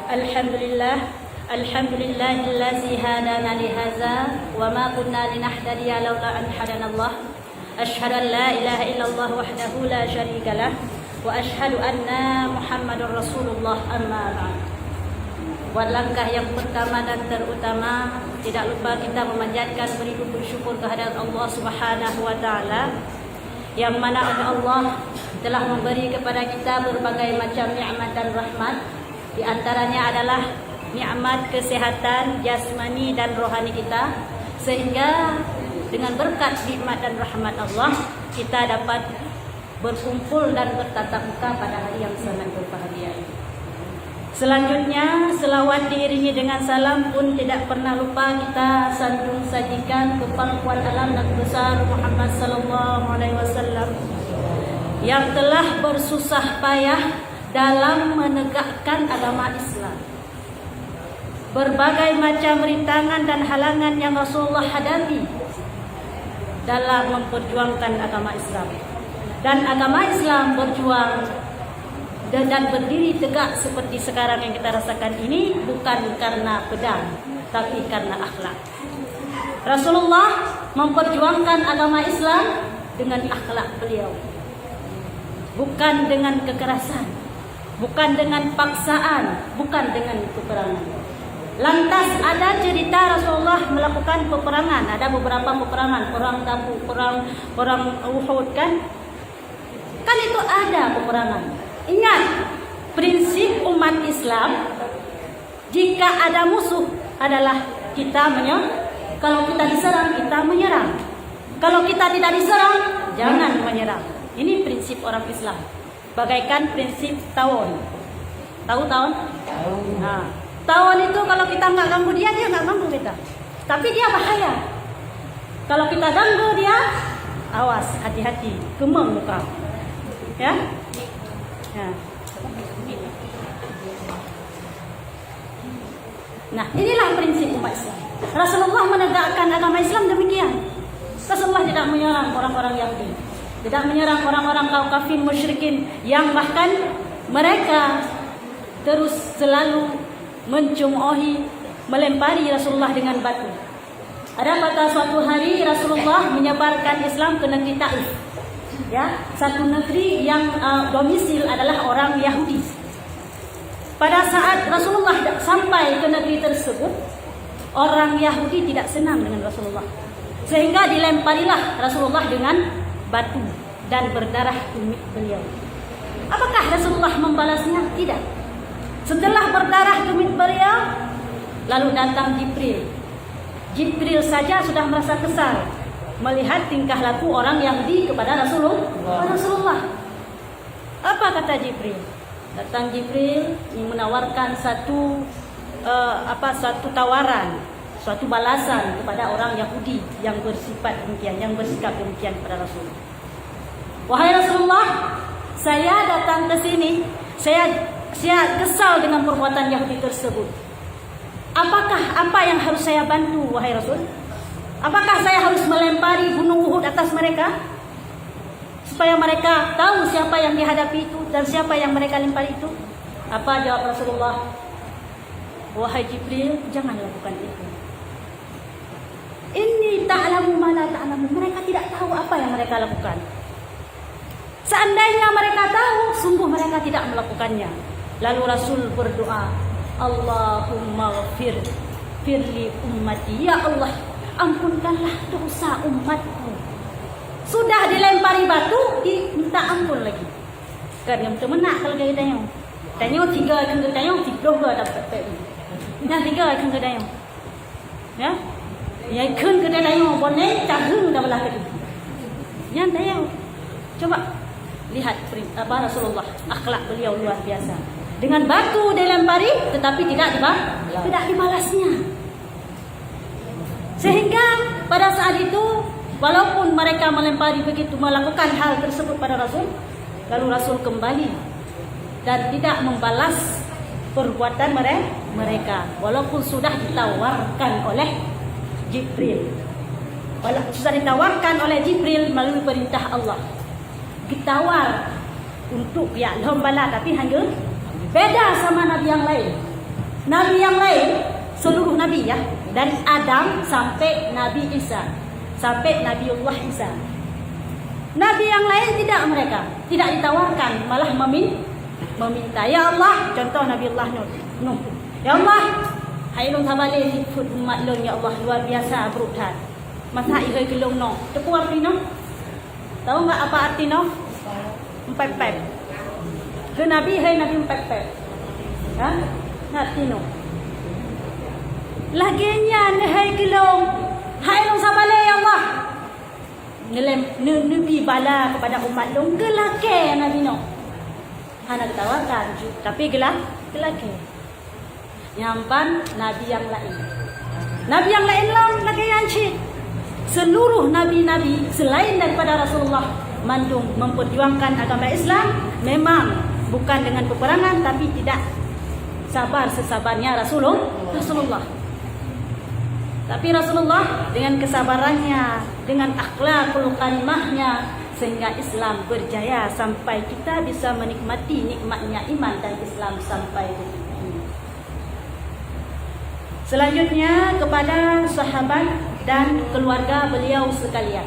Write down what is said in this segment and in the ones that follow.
Alhamdulillah, alhamdulillahillazi hadana lihaza wa ma kunna linahtadiya laula an hadanallah. Asyhadu an la ilaha illallah wahdahu la syarikalah wa asyhadu anna Muhammadar Rasulullah, amma ba'd. Buat langkah yang pertama dan terutama, tidak lupa kita memanjatkan beribu bersyukur kehadirat Allah Subhanahu wa taala, yang mana Allah telah memberi kepada kita berbagai macam nikmat dan rahmat. Di antaranya adalah nikmat kesehatan jasmani dan rohani kita, sehingga dengan berkat nikmat dan rahmat Allah kita dapat berkumpul dan bertatap muka pada hari yang sangat berbahagia ini. Selanjutnya, selawat diiringi dengan salam pun tidak pernah lupa kita sanjung sajikan kepada kuat alam Nabi besar Muhammad sallallahu alaihi wasallam yang telah bersusah payah dalam menegakkan agama Islam. Berbagai macam rintangan dan halangan yang Rasulullah hadapi dalam memperjuangkan agama Islam. Dan agama Islam berjuang dan berdiri tegak seperti sekarang yang kita rasakan ini bukan karena pedang, tapi karena akhlak. Rasulullah memperjuangkan agama Islam dengan akhlak beliau, bukan dengan kekerasan, bukan dengan paksaan, bukan dengan peperangan. Lantas ada cerita Rasulullah melakukan peperangan. Ada beberapa peperangan, perang Tabuk, perang Uhud kan? Kan itu ada peperangan. Ingat, prinsip umat Islam, jika ada musuh adalah kita menyerang. Kalau kita diserang, kita menyerang. Kalau kita tidak diserang, jangan menyerang. Ini prinsip orang Islam. Bagaikan prinsip tawon. Tahu tawon? Nah, tawon itu kalau kita nggak ganggu dia, dia nggak ganggu kita. Tapi dia bahaya. Kalau kita ganggu dia, awas, hati-hati, kemeng muka. Ya? Ya. Nah, inilah prinsip umat Islam. Rasulullah menegakkan agama Islam demikian. Rasulullah tidak menyerang orang-orang Yahudi, tidak menyerang orang-orang kaum kafir musyrikin yang bahkan mereka terus selalu mencemoohi, melempari Rasulullah dengan batu. Ada pada suatu hari Rasulullah menyebarkan Islam ke negeri Taif. Ya, satu negeri yang domisil adalah orang Yahudi. Pada saat Rasulullah sampai ke negeri tersebut, orang Yahudi tidak senang dengan Rasulullah, sehingga dilemparilah Rasulullah dengan batu dan berdarah tumit beliau. Apakah Rasulullah membalasnya? Tidak. Setelah berdarah tumit beliau, lalu datang Jibril. Jibril saja sudah merasa kesal melihat tingkah laku orang Yahudi kepada Rasulullah. Apa kata Jibril? Datang Jibril menawarkan satu tawaran, suatu balasan kepada orang Yahudi yang bersifat demikian, yang bersikap demikian kepada Rasulullah. Wahai Rasulullah, saya datang ke sini, saya kesal dengan perbuatan Yahudi tersebut. Apa yang harus saya bantu, wahai Rasul? Apakah saya harus melempari gunung Uhud atas mereka, supaya mereka tahu siapa yang dihadapi itu dan siapa yang mereka lempari itu? Apa jawab Rasulullah? Wahai Jibril, jangan lakukan itu. Inni ta'lamu ma la ta'lamu. Mereka tidak tahu apa yang mereka lakukan. Seandainya mereka tahu, sungguh mereka tidak melakukannya. Lalu Rasul berdoa, Allahumma firli ummati. Ya Allah, ampunkanlah dosa umatku. Sudah dilempari batu, minta ampun lagi. Kerana temenak kalau dia tanya. Tanya 3 akan ke tanya, 3 ke dapat tadi. Yang 3 akan ke tanya. Ya? Yang kan ke tanya, boleh cahung dah belah tadi. Yang tanya. Coba lihat Rasulullah, akhlak beliau luar biasa. Dengan batu dilempari tetapi tidak dibalasnya. Sehingga pada saat itu, walaupun mereka melempari begitu, melakukan hal tersebut pada Rasul, lalu Rasul kembali dan tidak membalas perbuatan mereka, walaupun sudah ditawarkan oleh Jibril. Sudah ditawarkan oleh Jibril melalui perintah Allah. Ditawar untuk ya lomba, tapi hanya beda sama nabi yang lain. Nabi yang lain, seluruh nabi ya, dari Adam sampai Nabi Isa, sampai Nabiullah Isa. Nabi yang lain tidak, mereka tidak ditawarkan, malah meminta. Ya Allah, contoh Nabiullah Nuh. Ya Allah, hai long thabale hikut umat long, ya Allah, luar biasa berutat. Masa ihai gelong no, tepu arti no? Tahu nggak apa arti no? Empep-pep. Ke Nabi, hai Nabi empep-pep. Ha? Arti no. Laginya hai gelong, hai long sabale ya Allah. Nabi bala kepada umat long gelake Nabi no. Hana ditawarkan, tapi gelake. Nyampan Nabi yang lain. Nabi yang lain long lagi yancit. Seluruh nabi-nabi selain daripada Rasulullah mandung memperjuangkan agama Islam, memang bukan dengan peperangan, tapi tidak sabar sesabarnya Rasulullah. Tapi Rasulullah dengan kesabarannya, dengan akhlakul karimahnya, sehingga Islam berjaya sampai kita bisa menikmati nikmatnya iman dan Islam sampai detik ini. Selanjutnya kepada sahabat dan keluarga beliau sekalian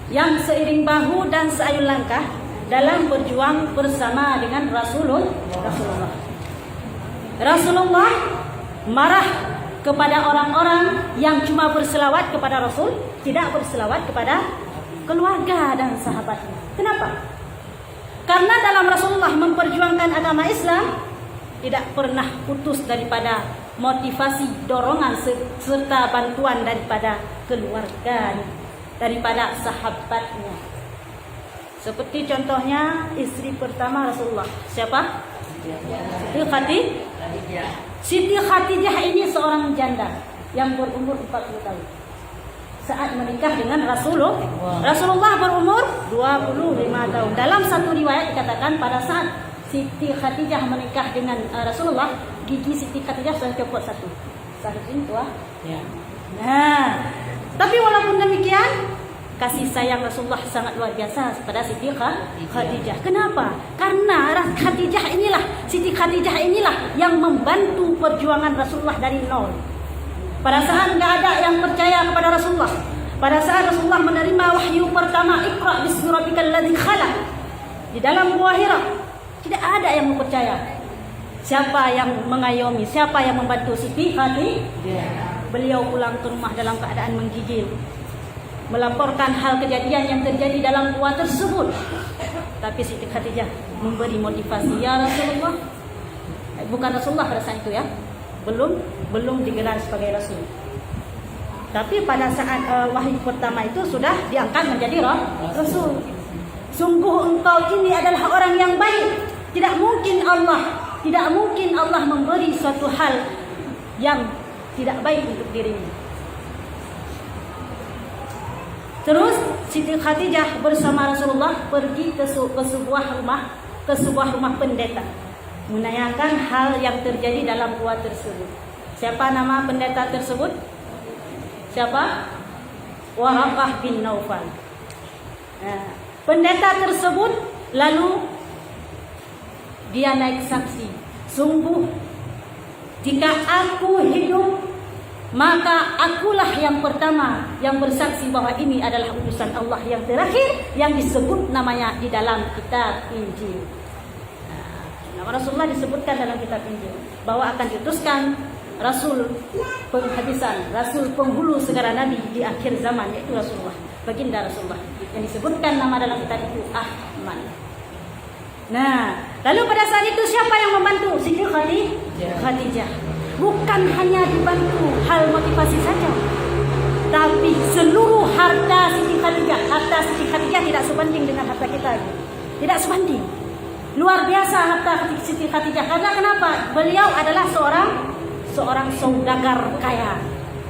yang seiring bahu dan seayun langkah dalam berjuang bersama dengan Rasulullah. Rasulullah marah kepada orang-orang yang cuma berselawat kepada Rasul, tidak berselawat kepada keluarga dan sahabatnya. Kenapa? Karena dalam Rasulullah memperjuangkan agama Islam tidak pernah putus daripada motivasi, dorongan serta bantuan daripada keluarga, daripada sahabatnya. Seperti contohnya istri pertama Rasulullah, siapa? Siti Khadijah ini seorang janda yang berumur 40 tahun. Saat menikah dengan Rasulullah berumur 25 tahun. Dalam satu riwayat dikatakan pada saat Siti Khadijah menikah dengan Rasulullah, gigi Siti Khadijah sudah copot satu. Saking tua. Ya. Nah, tapi walaupun demikian, kasih sayang Rasulullah sangat luar biasa pada Siti Khadijah. Kenapa? Karena Siti Khadijah inilah yang membantu perjuangan Rasulullah dari nol. Pada saat tidak ada yang percaya kepada Rasulullah, pada saat Rasulullah menerima wahyu pertama, Iqra bismi rabbikal ladzi khalaq, di dalam Gua Hira, tidak ada yang percaya. Siapa yang mengayomi, siapa yang membantu Siti Khadijah? Beliau pulang ke rumah dalam keadaan menggigil, melaporkan hal kejadian yang terjadi dalam gua tersebut. Tapi Siti Khadijah memberi motivasi, ya Rasulullah, bukan Rasulullah pada saat itu ya, belum digelar sebagai Rasul. Tapi pada saat wahyu pertama itu sudah diangkat menjadi Rasul. Sungguh engkau ini adalah orang yang baik. Tidak mungkin Allah memberi suatu hal yang tidak baik untuk dirimu. Terus Siti Khadijah bersama Rasulullah pergi ke sebuah rumah pendeta, menanyakan hal yang terjadi dalam gua tersebut. Siapa nama pendeta tersebut? Siapa? Waraqah bin Naufal. Nah, pendeta tersebut lalu dia naik saksi. Sungguh jika aku hidup, maka akulah yang pertama yang bersaksi bahwa ini adalah utusan Allah yang terakhir yang disebut namanya di dalam kitab Injil. Nama Rasulullah disebutkan dalam kitab Injil bahwa akan diutuskan Rasul penghabisan, Rasul penghulu segala Nabi di akhir zaman, yaitu Rasulullah, baginda Rasulullah, yang disebutkan nama dalam kitab itu Ahmad. Nah, lalu pada saat itu siapa yang membantu? Siti Khadijah. Bukan hanya dibantu hal motivasi saja, tapi seluruh harta Siti Khadijah. Harta Siti Khadijah tidak sebanding dengan harta kita. Tidak sebanding. Luar biasa harta Siti Khadijah. Karena kenapa? Beliau adalah seorang saudagar kaya.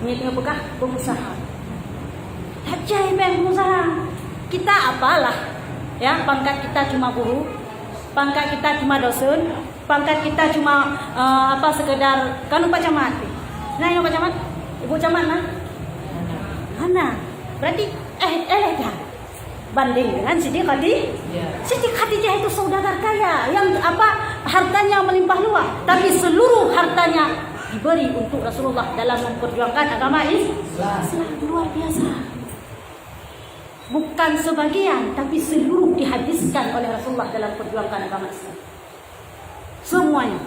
Ini bukan pengusaha. Hajai pengusaha. Kita apalah? Ya, pangkat kita cuma guru, pangkat kita cuma dosen, pangkat kita cuma sekedar kan Pak Camat. Nah, ini Pak Camat, Ibu Camat nah. Hana. Berarti elegan banding dengan Siti Khadijah. Siti Khadijah itu saudagar kaya yang hartanya melimpah luas, tapi seluruh hartanya diberi untuk Rasulullah dalam memperjuangkan agama Islam. Luar biasa. Bukan sebagian, tapi seluruh dihabiskan oleh Rasulullah dalam perjuangkan agama Islam. Semuanya.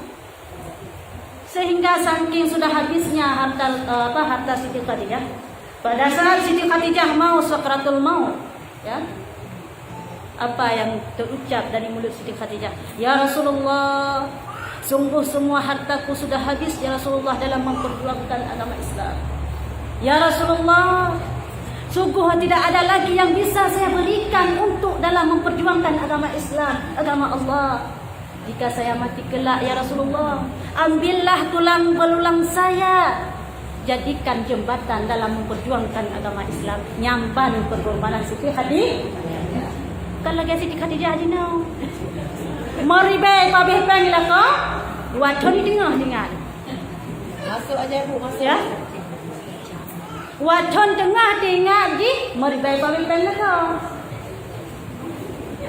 Sehingga saking sudah habisnya harta Siti Khadijah, pada saat Siti Khadijah mau sakratul maut, ya, apa yang terucap dari mulut Siti Khadijah? Ya Rasulullah, sungguh semua hartaku sudah habis ya Rasulullah dalam memperjuangkan agama Islam. Ya Rasulullah, sungguh tidak ada lagi yang bisa saya berikan untuk dalam memperjuangkan agama Islam, agama Allah. Jika saya mati kelak ya Rasulullah, ambillah tulang belulang saya, jadikan jembatan dalam memperjuangkan agama Islam. Nyamban pengorbanan Siti Khadijah. Kan lagi Siti Khadijah di now. Maribe pabeh penglah ko. Buat ni tengah dengar. Masuk aja Bu, masuk. Ya. Waton tengah dengar di maribe pabeh penglah ko.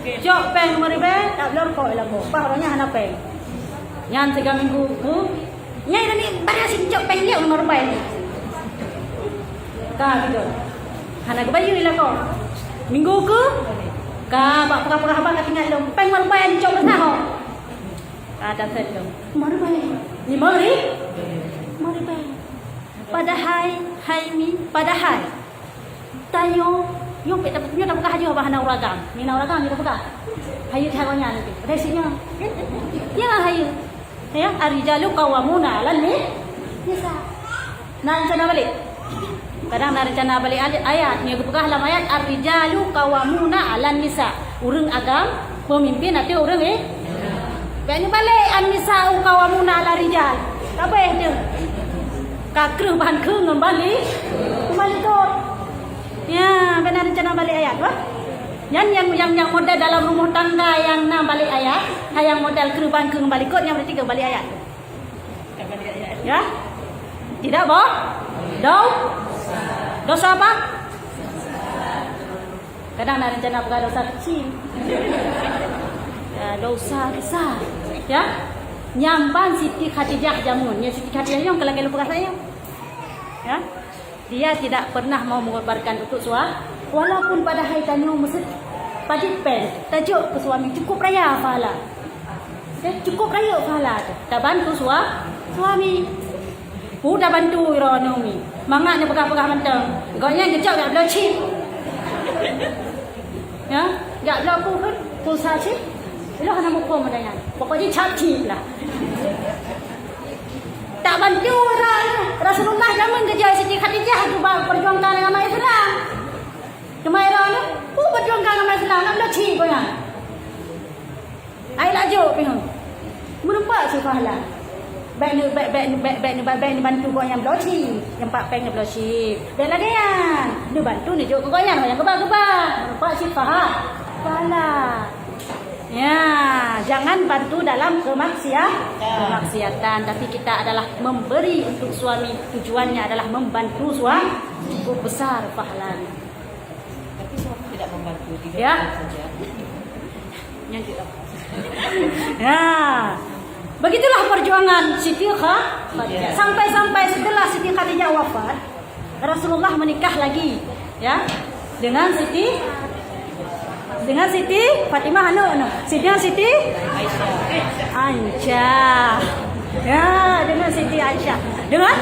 Jok peng maribe tak lor ko lah ko. Pa orangnya hana peng. Nyan 3 minggu ku. Nyai ni pada si jok peng dia maribe. Ka gitu. Hana ke bayu lah ko. Minggu ke ka bak pekah-pekah abang tinggal dong. Peng maribe jok besar ko. Ada sedang. Maribe. Ni maribe. Padahal tayo yung kita punya tak buka haji bahan uragam. Mina uragam kita buka. Hayu thagonya nanti. Resinya. Ya hayu. Ya arijalu qawamuna 'alan nisa. Rencana balik. Kadang rencana balik ayat ni buka dalam ayat arijalu qawamuna 'alan nisa. Urang agam pemimpin atau urang Bani balik an-nisa qawamuna 'ala rijal. Apa dia? Kakreuh bahan keung kembali kot. Ya, benar rencana balik ayat, wah. Yang model dalam rumah tangga yang nak balik ayat, yang model keruban kembali kot yang berarti kembali ayat. Ya? Tidak boh? Dosa apa? Kadang nak rencana bukan dosa kecil. Ya, dosa besar. Ya? Nyamban Siti Khadijah jamun. Ya Siti Khadijah yang kalau lupa saya. Ya? Dia tidak pernah mau mengorbankan untuk suami, walaupun pada hari tanya mesti pajak pen, tajuk ke suami cukup raya pahala. Cukup raya pahala tu. Tak bantu suami. Dah bantu Ronomi. Mangat dia pegang-pegang mentang. Gaknya kejap tak boleh cip. Ya, tak boleh apa pun pulsa cip. Ilo hana muka madanya. Pokoknya cip lah. Tak bantu orang Rasulullah zaman kerja Siti Khadijah tu perjuangkan agama Islam. Cuma orang tu perjuangkan agama Islam nak belaci kau yang. Ai laju pinang. Menumpak si pahala. Baik ni bantu kau yang belaci, yang pak peng belaci. Dan lagi yang ni bantu ni jauh kau yang kebal. Menumpak si pahala. Ya, jangan bantu dalam kemaksiatan, tapi kita adalah memberi untuk suami. Tujuannya adalah membantu suami, cukup besar pahalanya. Tapi suami tidak membantu, ya saja. Yang tidak. Ya, begitulah perjuangan Siti Khadijah. Sampai setelah Siti Khadijah wafat, Rasulullah menikah lagi, ya, dengan Siti Fatimah dengan Siti Aisyah. Ya, dengan Siti Aisyah. Dengan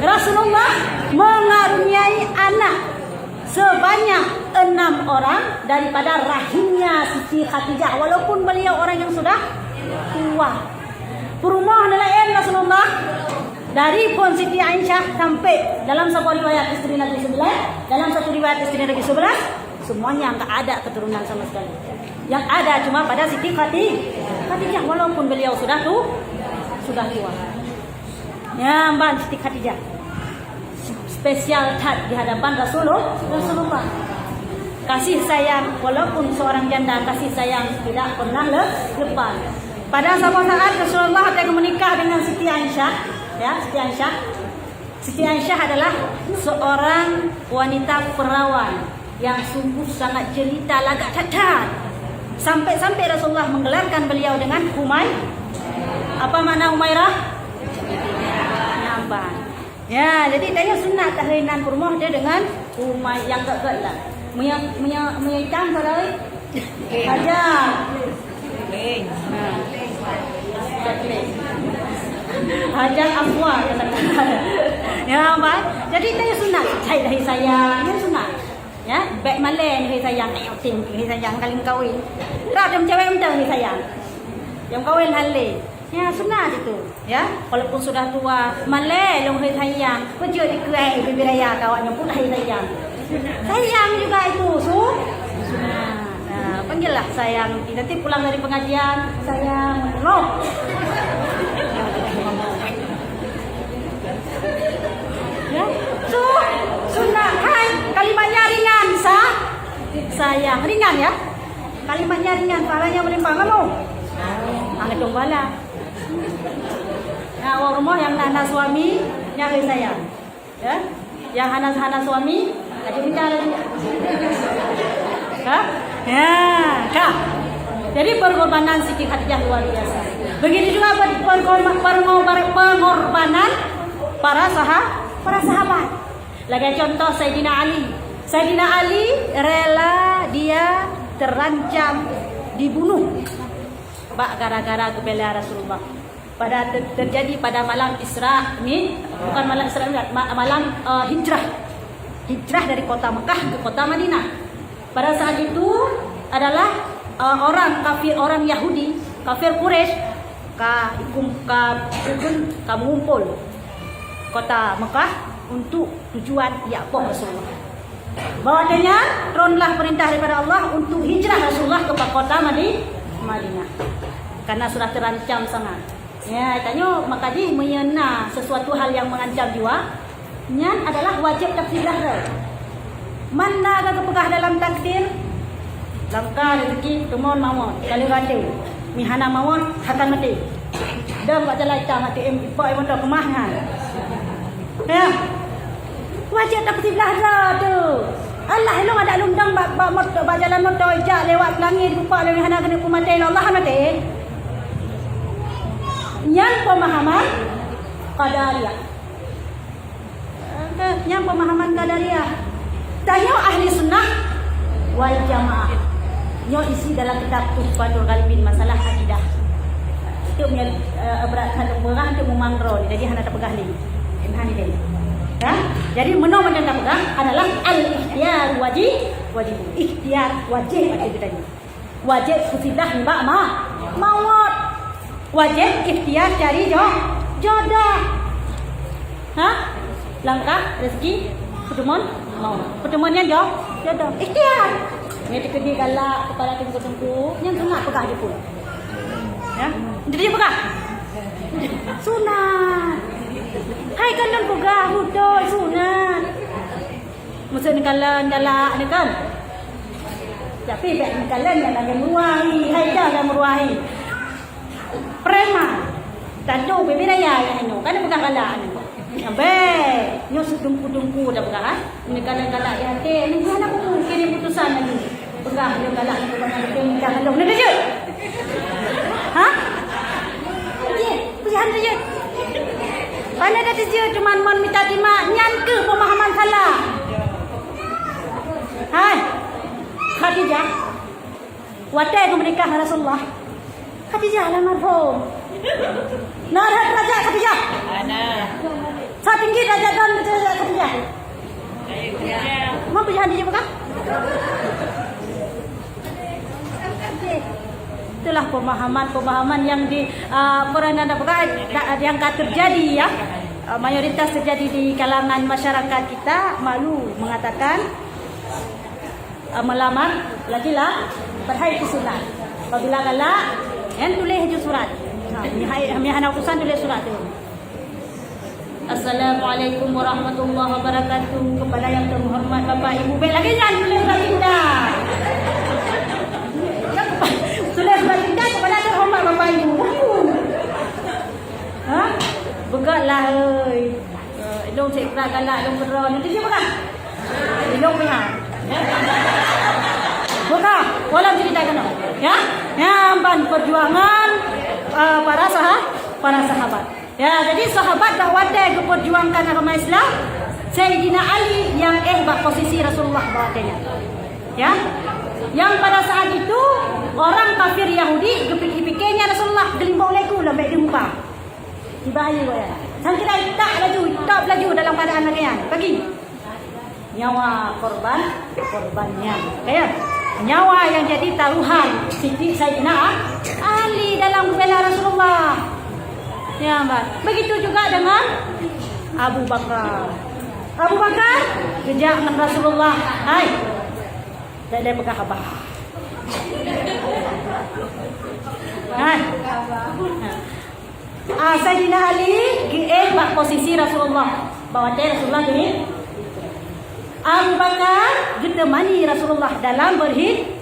Rasulullah mengaruniai anak sebanyak 6 orang daripada rahimnya Siti Khadijah, walaupun beliau orang yang sudah tua. Perumah nelayan Rasulullah dari pun Siti Aisyah sampai dalam satu riwayat istri Nabi 9, dalam satu riwayat istri Nabi 11. Semuanya enggak ada keturunan sama sekali. Yang ada cuma pada Siti Khadijah, walaupun beliau sudah tua. Ya, Mbak Siti Khadijah spesial tat di hadapan Rasulullah. Kasih sayang, walaupun seorang janda, kasih sayang tidak pernah lepas. Pada suatu saat Rasulullah akan menikah dengan Siti Aisyah. Ya, Siti Aisyah adalah seorang wanita perawan yang sungguh sangat jelita, lagak cacat. Sampai Rasulullah menggelarkan beliau dengan Apa makna Humairah? Ya, jadi tanya sunat tahlilan rumah dia dengan rumah yang gak lah. Punya ikan pada aja. Leng. Hajar afwa kata-kata. Ya, baik. Jadi tanya sunat. Cai dah sayang, ini sunat. Ya, baik malen ni sayang, tengok tim ni sayang kali kawin. Rap jam cewek mentang ni sayang. Yang kawin halal. Ya, sunat itu. Ya, walaupun sudah tua, malai long hari sayang, kerja di kerai bibi raya kawannya pun hari sayang. Sayang juga itu, sunat. Nah, panggillah sayang. Nanti pulang dari pengajian, sayang, roh. Ya, sunat. Hai, kalimatnya ringan, sayang, ringan ya. Kalimatnya ringan, parahnya melimpah kamu. Angkat dong bala. Nah, orang rumah yang hana suami nyari sayang, ya, yang hana suami aja minta lagi, ya, jadi pengorbanan Siti Khadijah luar biasa. Begitu juga pengorbanan para sahabat. Lagi contoh Sayyidina Ali rela dia terancam dibunuh, gara-gara kebela Rasulullah. Terjadi pada malam Isra ni, bukan malam Isra, malam hijrah dari kota Mekah ke kota Madinah. Pada saat itu adalah orang kafir, orang Yahudi, kafir Quraisy mengumpul kota Mekah untuk tujuan Ya'qub Rasulullah. Bahwasanya turunlah perintah daripada Allah untuk hijrah Rasulullah ke kota Madinah. Karena sudah terancam sangat. Ya, tanya maka di menyena sesuatu hal yang mengancam jiwa, nyan adalah wajib takdirlah. Mana agak pegah dalam takdir? Langkah rezeki tumon mawon, kalau ratu. Mihana mawon hatan mati. Dam kat jalan hitam mati ipak yang montok kemahan. Ya. Wajib takdirlah tu. Allah elong ada lundang bak jalan motor ijak lewat langit rupa lewat hana kena kumati Allah mati. Yang pemahaman Qadariyah. Yang pemahaman Qadariyah. Tanya ahli sunnah wal jamaah. Nyo isi dalam kitab Tuhfatul Ghalibin masalah akidah. Itu punya beratkan berah untuk memangro. Jadi hana tak pegah ni. Emhan ni. Ya? Jadi menurut yang tak pegah adalah al-ikhtiyar wajib. Ikhtiar wajib kita ni. Wajib kusidah mbak maut. Wajib ikhtiar cari jodoh. Langkah rezeki pertemuan mau. Pertemuannya jodoh. Ikhtiar. Ni dia galak kepala tengku-tengku, yang sunat pegah dia pun. Ya. Jadi dia pegah. Sunat. Hai kalian pegah hudud sunat. Mesti kalian galak ni kan. Tapi kalian yang meruahi, hai dah yang meruahi. Preman tadu bibi raya yang anu kan pegang galak ni sampai nyo sedungku-dungku dah pegang ni galak-galak ya hati ni mana aku kirim putusan lagi pegang dia galak ni pegang ni jangan dong ni je je pujian je mana dah je cuma mon minta terima nyan ke pemahaman salah hai Khadijah wadai ke menikah Rasulullah Khadijah almarhum. Narhat Raja Khadijah. Ana. Saat tinggi Raja dan Raja Khadijah. Mau punya hadiah bukan? Itulah pemahaman yang di pernah yang terjadi ya. Mayoritas terjadi di kalangan masyarakat kita malu mengatakan melamar laki-laki berhaid sunat. Apabila galak yang tulis je surat. Hana utusan tulis surat tu. Assalamualaikum warahmatullahi wabarakatuh. Kepada yang terhormat Bapak Ibu. Baik lagi jangan tulis surat indah. Tulis surat indah kepada yang terhormat Bapak Ibu. Begaklah oi. Ilong cek galak ilong beron. Nanti dia begak. Ilong pihak. Buka, walau ceritakan, ya, nyamban perjuangan para sahabat. Ya, jadi sahabat dah wadai perjuangkan agama Islam. Sayyidina Ali yang bak posisi Rasulullah bawatnya. Ya. Yang pada saat itu orang kafir Yahudi gepik-gepiknya Rasulullah gelimbau legu lambat di muka. Dibahaya ya. Sang kira tak laju dalam keadaan larian. Pergi. Nyawa korbannya. Ya. Nyawa yang jadi taruhan Siti Sayyidina Ali dalam membela Rasulullah. Ya, Mbak. Begitu juga dengan Abu Bakar. Abu Bakar kejak dengan Rasulullah. Hai. Dia pegang apa? Hai. Sayyidina Ali bak posisi Rasulullah. Bawa Rasulullah gini. Abu Bakar ditemani Rasulullah dalam berhid.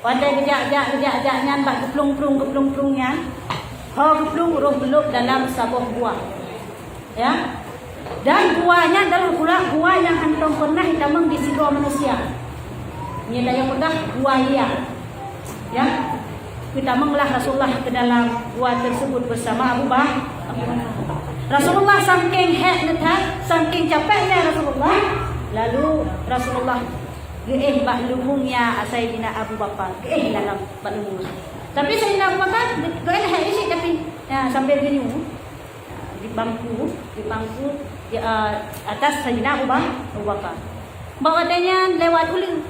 Wadai kejak nyan bak geplung-plungnya. Geplung roh beluk dalam sebuah gua. Ya. Dan guanya adalah pula gua yang antum pernah hitamang di sidra manusia. Ini daya pedah gua liar. Ya. Kita menglah Rasulullah ke dalam gua tersebut bersama Abu Bakar. Rasulullah saking saking capeknya Rasulullah, lalu Rasulullah bak lumungnya Sayyidina Abu Bakar dalam lumung. Tapi Sayyidina Abu Bakar isi tapi ya, sambil gini di bangku di atas Sayyidina Abu Bakar. Bawatnya lewat ulu.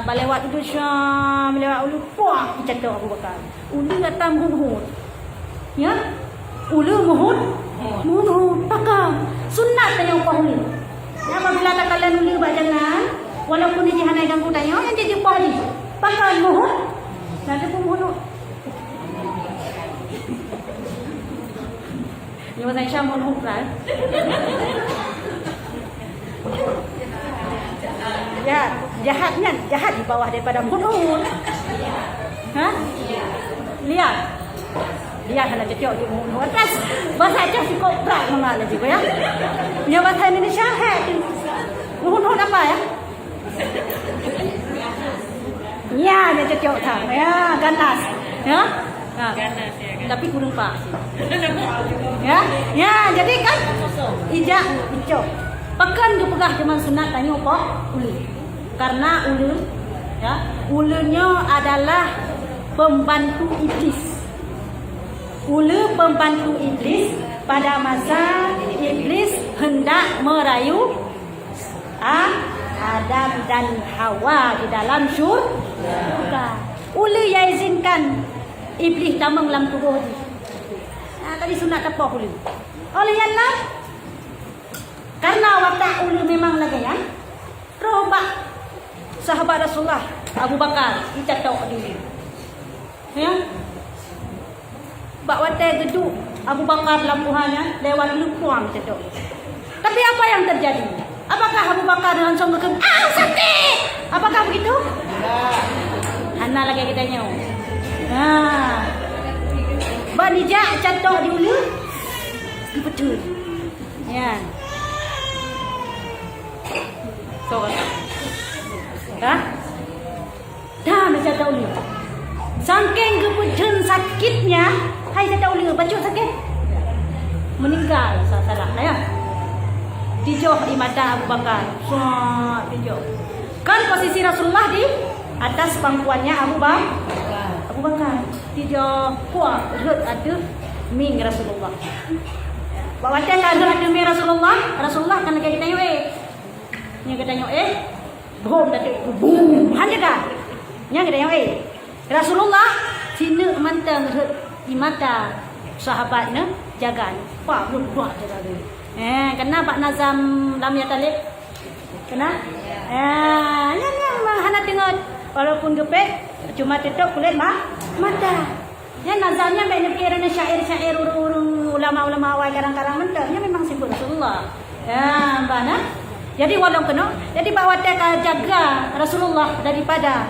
Lewat ulu Syam, lewat ulu puak jatuh Abu Bakar. Ulu datang muhud. Ya? Ulu muhud pakam. Sunat tanya upah ulu. Ya, apabila tak kalian ulu bajangan, walaupun dia hanai ganggu tanya, yang jadi upah ni. Pakam muhud. Nanti pun muhud. Ini bahasa Syam muhud kan? Ya, jahat di bawah daripada muhud. Hah? Lihat hanya cecok di muhud atas. Bahasa Aceh si koprak mengalah juga ya. Ini bahasa Indonesia muhud apa ya? Ya, dia cecok tak. Ya, ganas. Ya? Nah, ganas ya. Tapi kurang pak. Ya, jadi kan ijak cecok. Pekan dia pegah zaman sunat tanya apa? Ulu. Karena ulu, ya, ulunya adalah pembantu iblis. Ulu pembantu iblis pada masa iblis hendak merayu Adam dan Hawa di dalam syurga. Ulu yang izinkan iblis tamang dalam tubuh dia. Tadi sunat apa ulu? Oleh Allah, karena watak ulu memang lagi ya. Robak sahabat Rasulullah Abu Bakar dicatok dulu. Ya. Bak watai geduk Abu Bakar lampuhannya lewat lupuang catok. Tapi apa yang terjadi? Apakah Abu Bakar langsung berkata, sakit? Apakah begitu? Tidak. Hana lagi kita nyaw. Nah. Banijak catok di ulu. Betul. Ya. So, dah macam tahu ni. Saking keputusan sakitnya, hai saya tahu ni baju sakit. Meninggal salah ya. Dijoh di mata Abu Bakar. Dijoh. Kan posisi Rasulullah di atas pangkuannya Abu Bakar. Dijoh kuat ada ming Rasulullah. Bawa tanda ada ming Rasulullah kan lagi kita nya kita boom tadi boom hanya kan nya kita Rasulullah sini mantang di mata sahabatnya jaga pak belum kuat jaga dia kena Pak Nazam Lamia Talib kena nya hana tengok walaupun gepek cuma tutup kulit mata nya Nazamnya banyak kiranya syair-syair urung ulama-ulama awal karang-karang mentahnya memang simbol Rasulullah ya mbak nah. Jadi walau kena, jadi bawa mereka jaga Rasulullah daripada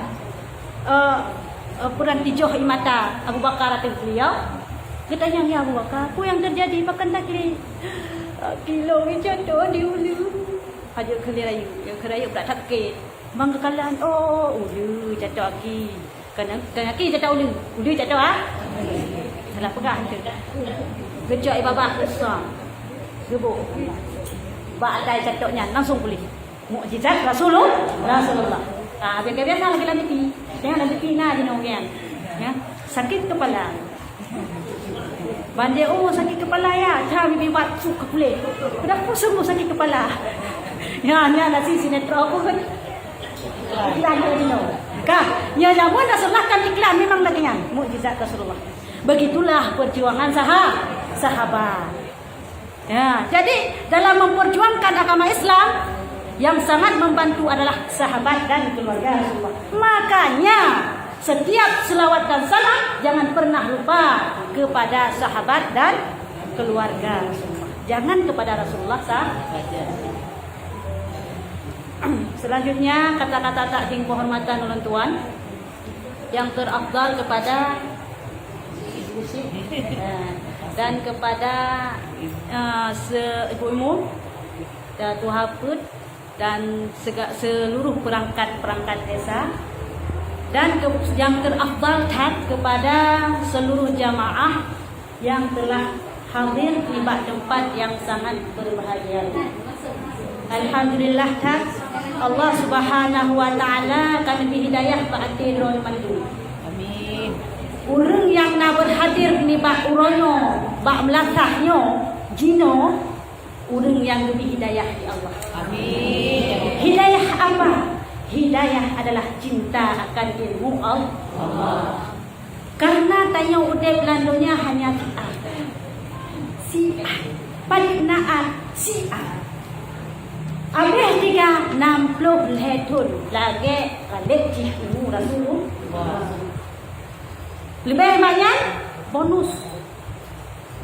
puran tijoh mata Abu Bakar atau beliau. Katanya ya Abu Bakar, apa yang terjadi? Bahkan tak kilo jatuh di ulu. Haji kerayu berat sakit. Bangga kalian, ulu jatuh aki. Kena aki jatuh ulu jatuh Salah pegang tu. Gejak babah besar. Gebuk. Batai catoknya langsung pulih. Mukjizat Rasulullah. Biasa lagi dalam TV. Tengok dalam TV nah di nongkian. Ya, sakit kepala. Bandai sakit kepala ya. Cari bibi batu ke kulit. Kenapa semua sakit kepala? Ya, ni ada sinetron apa kan? Iklan ni no. Kah, ya jamu Rasulullah iklan memang lagian. Mukjizat Rasulullah. Begitulah perjuangan sahabat. Ya, jadi dalam memperjuangkan agama Islam yang sangat membantu adalah sahabat dan keluarga Rasulullah. Makanya setiap selawat dan salam jangan pernah lupa kepada sahabat dan keluarga Rasulullah. Jangan kepada Rasulullah sahaja. Selanjutnya kata-kata takdim penghormatan orang tuan yang terafdal kepada dan kepada ibu-ibu Datuk Hafid dan seluruh perangkat desa dan yang terafdal kepada seluruh jamaah yang telah hadir di tempat yang sangat berbahagia. Alhamdulillah Allah Subhanahu wa taala kami hidayah ba'ti ron mandu. Amin. Orang yang nak berhadir ni bak urono, bak melatahnya, jino, orang yang lebih hidayah di Allah. Amin. Hidayah apa? Hidayah adalah cinta akan ilmu Allah. Karena tanya udai belandonya hanya si A. Paling naat si A. Habis 60 letun lagi kalik ilmu Rasulullah. Lebih banyak bonus.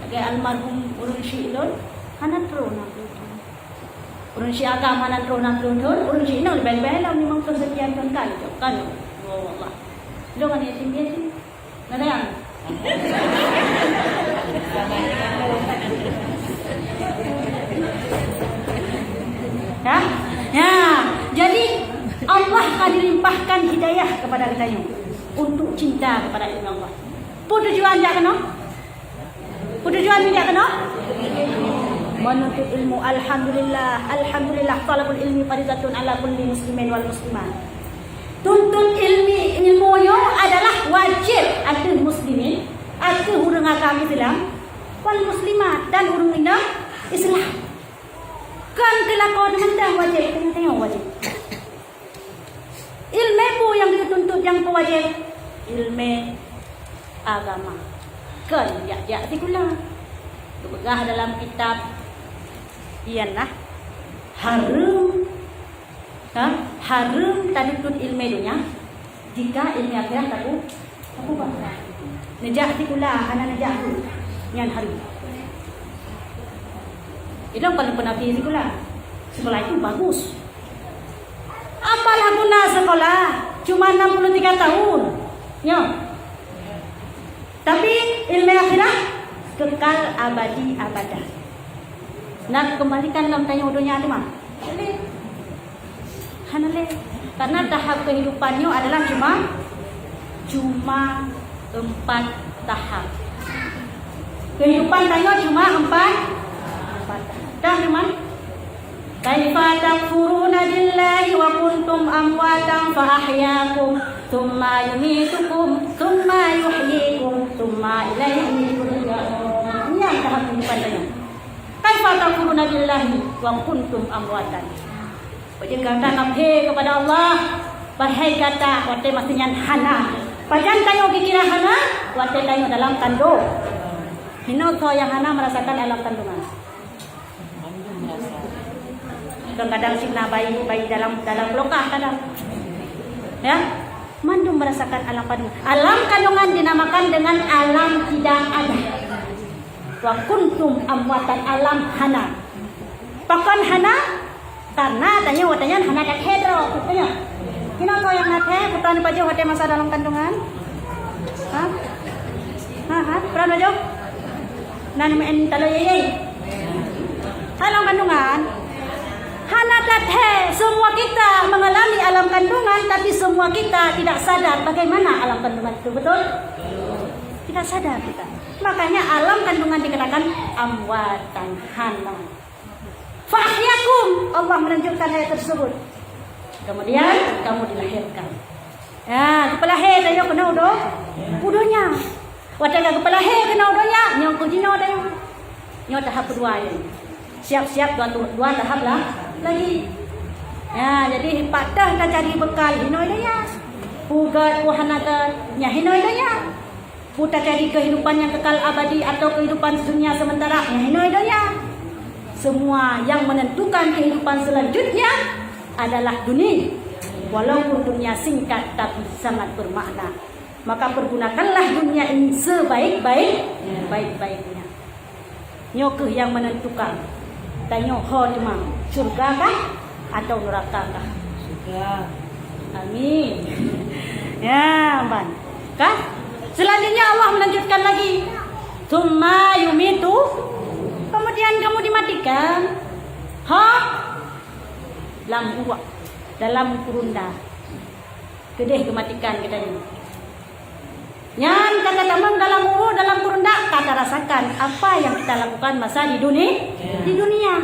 Lagi almarhum urun syilun hanan tro 60. Urun syi agama hanan tro 60 tahun, urun syi nang lebih-lebih lah 50 sekian kan. Oh Allah. Lo kan ya tinggi sih. Nada yang. Ya, jadi Allah akan dilimpahkan hidayah kepada kita untuk cinta kepada ilmu Allah. Tujuan dia kena? Tujuan dia kena? Menuntut ilmu. Alhamdulillah talabul ilmi fardhatun ala kulli muslimin wal muslimat. Tuntut ilmunya adalah wajib atas muslimin, atas orang agama Islam wal muslimat dan orang Islam. Kan kelakon mentang wajib, tengok wajib. Ilmu bu yang dituntut yang wajib, ilmu agama. Kan ya tikulah. Begah dalam kitab ialah harum tadutut ilmu dunia jika ilmu akhirat aku bahasa. Nejah tikulah anak nejah tu yang harum. Itu kalau penafi sekolah. Sekolah itu bagus. Apalah guna sekolah? Cuma 63 tahun. Ya. Tapi ilmu akhirat kekal abadi abadah. Nak kembalikan dalam tanya udunya ada mah? Hanale. Karena tahap kehidupannya adalah cuma 4 tahap. Kehidupan tanya cuma 4 dah teman. Kaifa takfuruna billahi wa kuntum amwatan fa ahyaakum thumma yumitukum thumma yuhyikum thumma ilaihi turja'un. Ini tahap kehidupan tanya. Kaifa takfuruna billahi wa kuntum amwatan. Jika kata nafhe kepada Allah, bahai kata wate mestinya hana. Pajan tayo kikira hana, wate tayo dalam kandung. Hino to yang hana merasakan dalam kandungan. Kadang sina bayi dalam lokah kadang. Ya, mandum merasakan alam kandungan. Alam kandungan dinamakan dengan alam tidak ada. Wa kuntum amwatan alam hana. Pakan hana karena watanya hana dak hedro katanya. Kina kau yang nate putan paju hate masa dalam kandungan? Pernah jo? Nani main taloyey. Dalam kandungan hana dathe, semua kita mengalami alam kandungan, tapi semua kita tidak sadar bagaimana alam kandungan itu, betul? Tidak sadar kita. Makanya alam kandungan dikatakan amwatan hanam. Fahyakum, Allah menunjukkan ayat tersebut. Kemudian kamu dilahirkan. Ya, kepala he tayo kena udo. Udonya. Wataga kepala he kena udonya, nyong kujino tayo. Nyong tahap kedua ini. Siap-siap dua tahap lah lagi. Ya, jadi patah kita cari bekal hinoy daya. Pugat wahanaga nya hinoy daya. Puta cari kehidupan yang kekal abadi atau kehidupan dunia sementara nya hinoy daya. Semua yang menentukan kehidupan selanjutnya adalah dunia. Walaupun dunia singkat tapi sangat bermakna. Maka pergunakanlah dunia ini sebaik-baiknya. Nyok yang menentukan. Tanya hodma surga kah atau neraka kah? Surga. Amin. Ya, Ban. Kah? Selanjutnya Allah melanjutkan lagi. Tsumma yumitu. Kemudian kamu dimatikan. Dalam uak, dalam kurunda. Kedeh kematikan kita ini. Nyan kata teman dalam kurunda kata rasakan apa yang kita lakukan masa di dunia.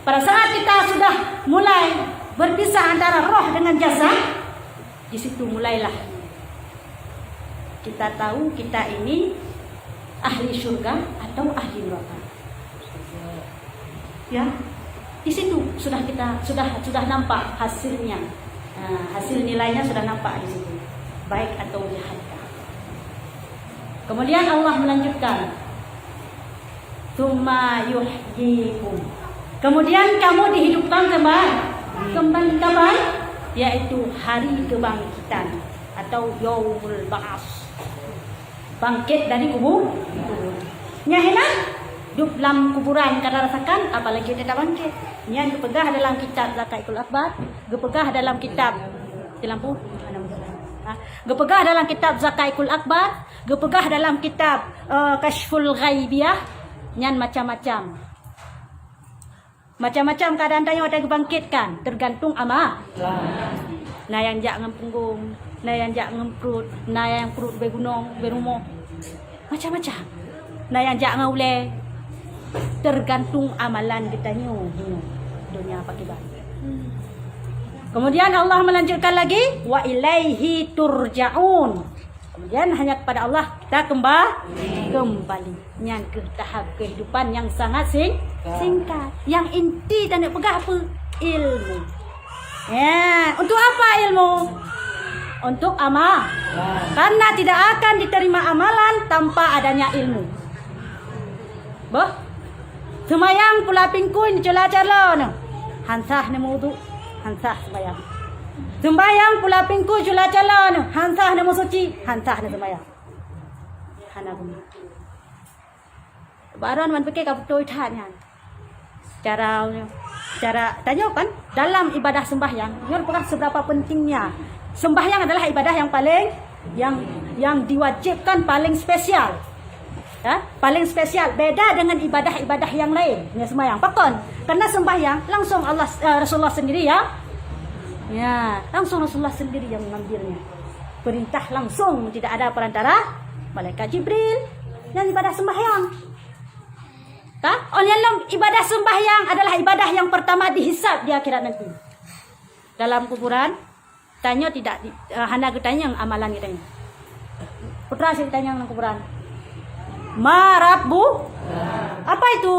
Pada saat kita sudah mulai berpisah antara roh dengan jasad, di situ mulailah kita tahu kita ini ahli surga atau ahli neraka. Ya, di situ sudah nampak hasilnya. Hasil nilainya sudah nampak di situ, baik atau jahat. Kemudian Allah melanjutkan, tsumma yuhyikum. Kemudian kamu dihidupkan kembali kapan? Yaitu hari kebangkitan atau yaumul ba'ats. Bangkit dari kubur. Nyahena duduk dalam kuburan kada rasakan apalagi kita bangkit. Nya gepegah dalam kitab Zakatul Akbar, gepegah dalam kitab lampu. Gepegah dalam kitab Zakatul Akbar, gepegah dalam kitab Kashful Ghaibiyah, nyan macam-macam keadaan tanya ada kebangkitkan tergantung ama. Nah yang jak ngempunggung, nah yang jak ngemprut, nah yang perut begunung, berumo, macam-macam. Nah yang jak ngaule tergantung amalan kita nyu dunia apa kibar. Kemudian Allah melanjutkan lagi wa ilaihi turja'un. Kemudian hanya kepada Allah kita kembali. Yang ke tahap kehidupan yang sangat singkat. Yang inti dan nak pegang apa? Ilmu. Ya, untuk apa ilmu? Untuk amal. Karena tidak akan diterima amalan tanpa adanya ilmu. Boh. Semayang pula pingkuin cela-cela no. Hansah ne wudu. Hansah sembahyang. Sembahyang pula pingku jula calon. Hansah nama suci. Hansah nama sembahyang. Hana guna. Baruan man pakai kaputoi tanya. Cara tanya kan dalam ibadah sembahyang. Yang bukan seberapa pentingnya. Sembahyang adalah ibadah yang paling yang diwajibkan paling spesial. Ya, paling spesial beda dengan ibadah-ibadah yang lain. Ya sembahyang. Pakon. Karena sembahyang langsung Rasulullah sendiri ya. Ya, langsung Rasulullah sendiri yang mengambilnya. Perintah langsung, tidak ada perantara malaikat Jibril. Yang ibadah sembahyang. Ibadah sembahyang adalah ibadah yang pertama dihisab di akhirat nanti. Dalam kuburan, tanya tidak hanya ketanya yang amalan kitanya. Putra saya ditanya dalam kuburan. Ma Rabbu? Apa itu?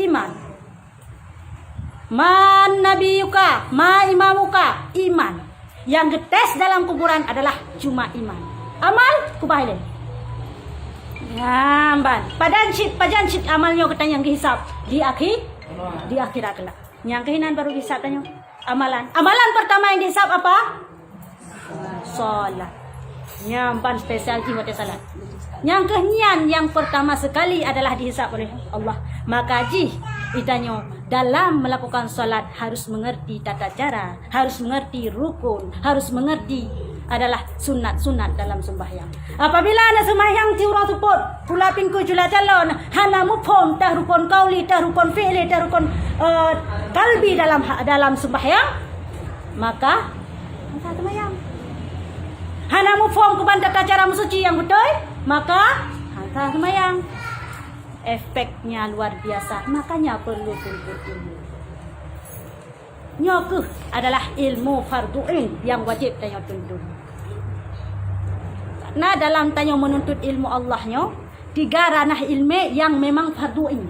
Iman. Man nabiyuka, ma imamuka, iman. Yang getes dalam kuburan adalah cuma iman. Amal kubahile. Ya, ban. Pajan sit amalnya ketanya yang dihisab di akhirat kelak. Yang kehinan baru dihisab tanya amalan. Amalan pertama yang dihisab apa? Salat. Nyampan spesial jiwa salat. Yang kehinan yang pertama sekali adalah dihisab oleh Allah. Maka ditanya dalam melakukan salat harus mengerti tata cara, harus mengerti rukun, harus mengerti adalah sunat-sunat dalam sembahyang. Apabila ana sembahyang tiura support, pula pingku jula calon, hana mufhum tah rukun qauli, tah rukun fi'li, tah rukun kalbi dalam sembahyang, maka sembahyang. Hana mufhum keban tata cara suci yang betul, maka Tah semayang. Efeknya luar biasa. Makanya perlu tuntut ilmu. Nyokuh adalah ilmu fardu'in yang wajib tanya tuntut. Nah dalam tanya menuntut ilmu Allahnya, 3 ranah ilmu yang memang fardu'in.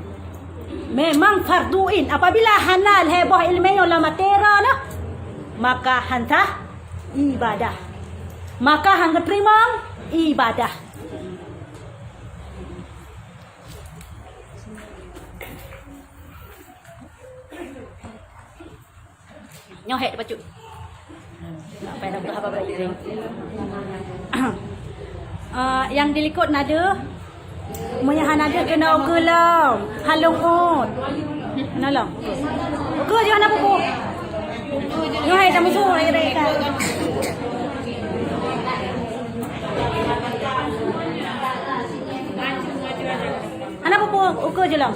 Memang fardu'in. Apabila halal heboh ilmunya la matera lah, maka hantah ibadah. Maka hang terima ibadah. Nyohet bacu. Apa yang dah apa baik ni? Yang dilikut nada munyahan nada kena ukelam halung ut. Nalang. Uke jangan apa pun. Nyohet dah musuh mereka. Anak apa pun uke je lah.